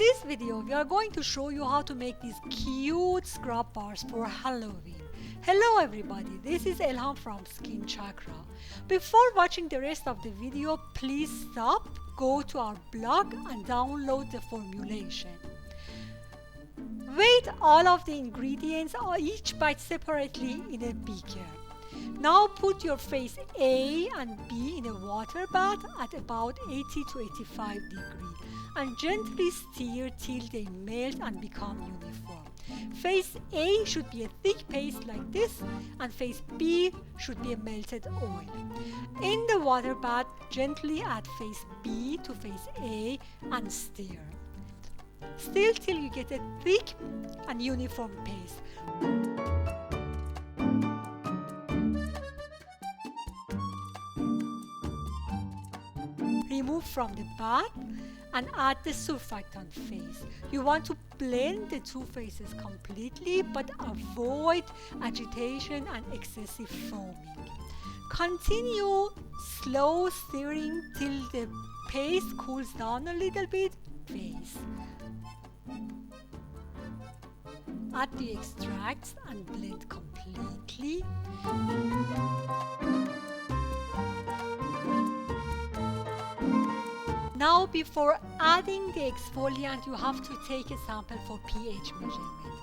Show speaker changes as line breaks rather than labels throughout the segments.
this video, we are going to show you how to make these cute scrub bars for Halloween. Hello everybody, this is Elham from SkinChakra. Before watching the rest of the video, please stop, go to our blog and download the formulation. Weight all of the ingredients or each bite separately in a beaker. Now put your phase A and B in a water bath at about 80 to 85 degrees and gently stir till they melt and become uniform. Phase A should be a thick paste like this and phase B should be a melted oil. In the water bath, gently add phase B to phase A and stir. Stir till you get a thick and uniform paste. Remove from the bath and add the surfactant phase. You want to blend the two phases completely but avoid agitation and excessive foaming. Continue slow stirring till the paste cools down a little bit. Phase. Add the extracts and blend completely. Now before adding the exfoliant, you have to take a sample for pH measurement.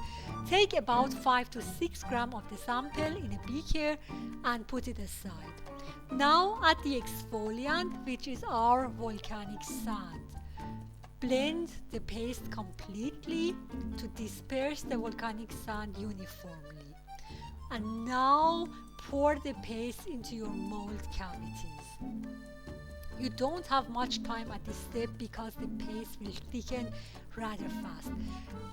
Take about 5 to 6 grams of the sample in a beaker and put it aside. Now add the exfoliant, which is our volcanic sand. Blend the paste completely to disperse the volcanic sand uniformly. And now pour the paste into your mold cavities. You don't have much time at this step because the paste will thicken rather fast.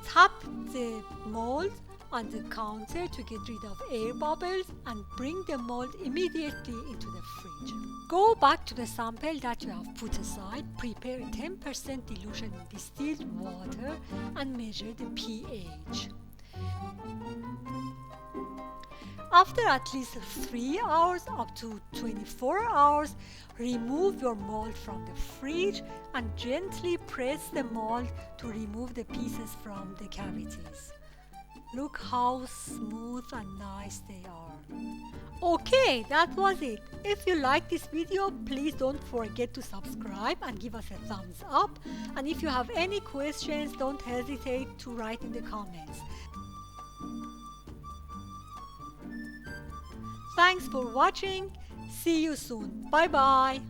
Tap the mold on the counter to get rid of air bubbles and bring the mold immediately into the fridge. Go back to the sample that you have put aside, prepare a 10% dilution in distilled water and measure the pH. After at least 3 hours up to 24 hours, remove your mold from the fridge and gently press the mold to remove the pieces from the cavities. Look how smooth and nice they are. Okay, that was it. If you like this video, please don't forget to subscribe and give us a thumbs up. And if you have any questions, don't hesitate to write in the comments. Thanks for watching. See you soon. Bye bye.